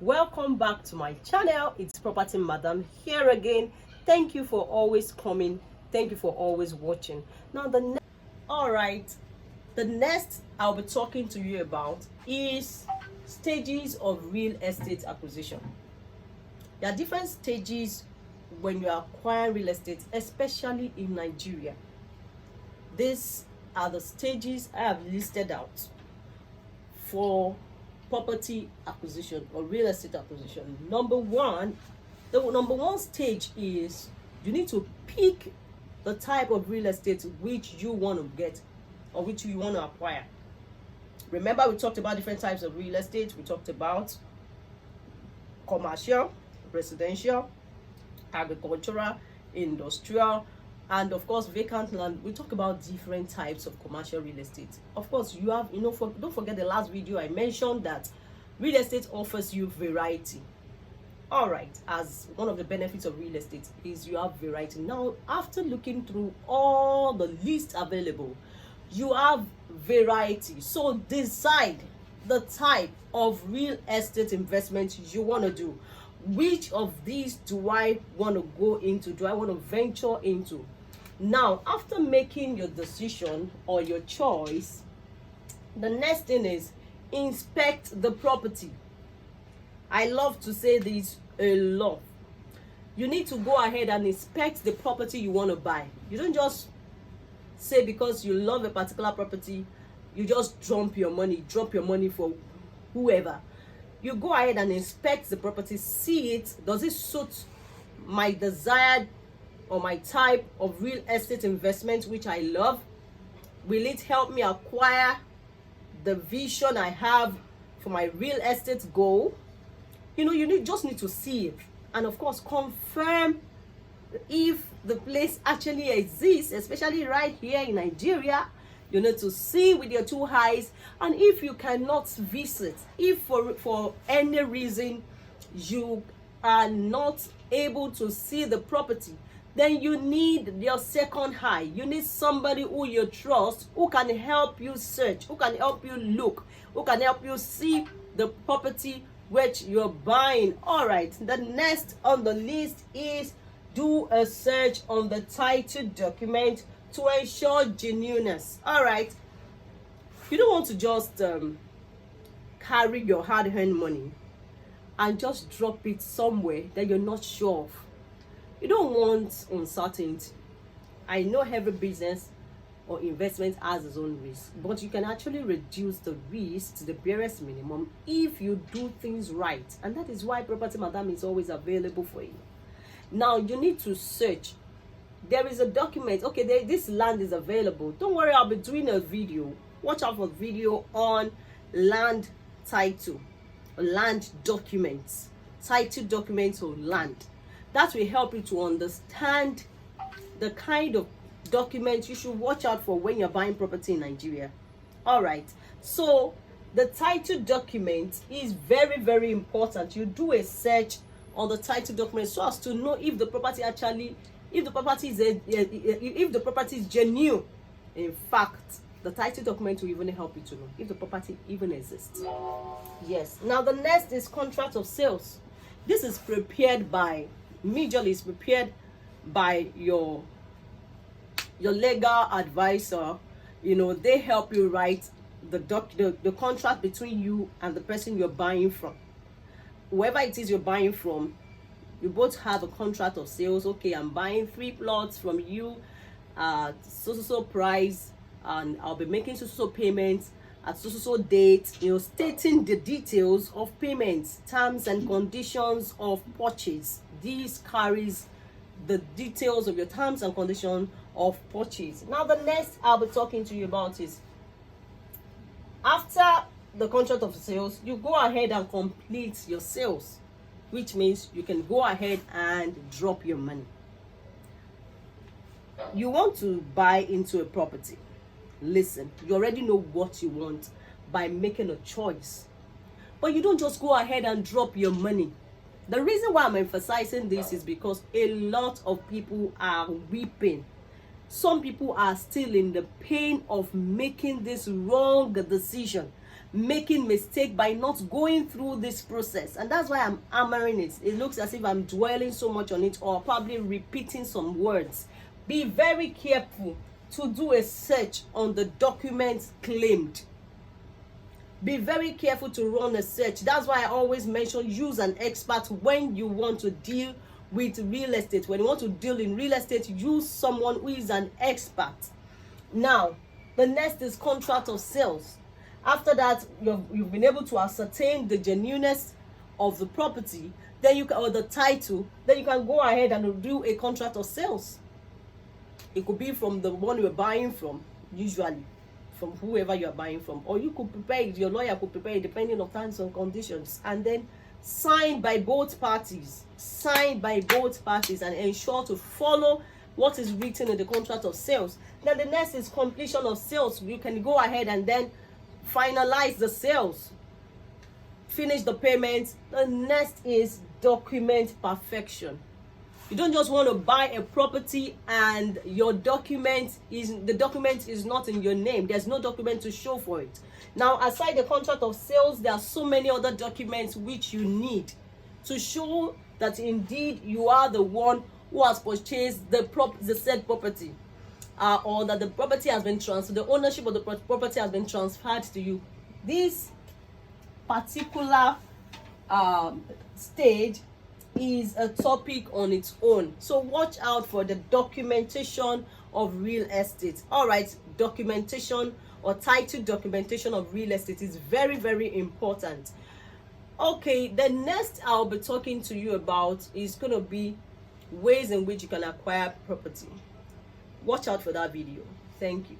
Welcome back to my channel. It's Property Madam here again. Thank you for always coming. Thank you for always watching. Now the next I'll be talking to you about is stages of real estate acquisition. There are different stages when you acquire real estate, especially in Nigeria. These are the stages I have listed out for property acquisition or real estate acquisition. The number one stage is you need to pick the type of real estate which you want to get or which you want to acquire. Remember, we talked about different types of real estate. We talked about commercial, residential, agricultural, industrial, and of course vacant land. We talk about different types of commercial real estate. Of course, you have, don't forget the last video I mentioned that real estate offers you variety. All right, as one of the benefits of real estate is you have variety. Now, after looking through all the lists available, you have variety. So decide the type of real estate investment you want to do. Which of these do I want to go into? Do I want to venture into? Now, after making your decision or your choice, the next thing is inspect the property. I love to say this a lot. You need to go ahead and inspect the property you want to buy. You don't just say because you love a particular property, you just drop your money for whoever. You go ahead and inspect the property, see it. Does it suit my desired or my type of real estate investment which I love? Will it help me acquire the vision I have for my real estate goal? You just need to see it, and of course confirm if the place actually exists, especially right here in Nigeria. You need to see with your two eyes. And if you cannot visit, if for any reason you are not able to see the property, then you need your second eye. You need somebody who you trust, who can help you search, who can help you look, who can help you see the property which you're buying. All right, the next on the list is do a search on the title document to ensure genuineness. All right, you don't want to just carry your hard-earned money and just drop it somewhere that you're not sure of. You don't want uncertainty. I know every business or investment has its own risk, but you can actually reduce the risk to the barest minimum if you do things right. And that is why Property Madam is always available for you. Now, you need to search. There is a document. Okay, this land is available. Don't worry, I'll be doing a video. Watch out for video on land title, land documents, title documents on land. That will help you to understand the kind of documents you should watch out for when you're buying property in Nigeria. All right, so the title document is very, very important. You do a search on the title document so as to know if the property is genuine. In fact, the title document will even help you to know if the property even exists. Yes. Now the next is contract of sales. This is prepared by majorly is prepared by your legal advisor. They help you write the contract between you and the person you're buying from. Whoever it is you're buying from, you both have a contract of sales. Okay, I'm buying 3 plots from you at so price, and I'll be making so payments at so date, stating the details of payments, terms and conditions of purchase. This carries the details of your terms and conditions of purchase. Now the next I'll be talking to you about is after the contract of sales, you go ahead and complete your sales, which means you can go ahead and drop your money. You want to buy into a property. Listen, you already know what you want by making a choice, but you don't just go ahead and drop your money. The reason why I'm emphasizing this is because a lot of people are weeping. Some people are still in the pain of making this wrong decision. making mistake by not going through this process. And that's why I'm hammering it. It looks as if I'm dwelling so much on it, or probably repeating some words. Be very careful to do a search on the documents claimed. Be very careful to run a search. That's why I always mention use an expert when you want to deal with real estate. When you want to deal in real estate, use someone who is an expert. Now, the next is contract of sales. After that, you've been able to ascertain the genuineness of the property, then you can, or the title, then you can go ahead and do a contract of sales. It could be from the one you're buying from, usually from whoever you are buying from, or you could prepare it, your lawyer could prepare it depending on terms and conditions, and then signed by both parties. Signed by both parties, and ensure to follow what is written in the contract of sales. Then the next is completion of sales. You can go ahead and then finalize the sales, finish the payments. The next is document perfection. You don't just want to buy a property and your document is not in your name. There's no document to show for it. Now, aside the contract of sales, there are so many other documents which you need to show that indeed you are the one who has purchased the said property, or that the property has been transferred, the ownership of the property has been transferred to you. This particular stage is a topic on its own, so watch out for the documentation of real estate. All right, documentation or title documentation of real estate is very, very important. Okay, the next I'll be talking to you about is going to be ways in which you can acquire property. Watch out for that video. Thank you.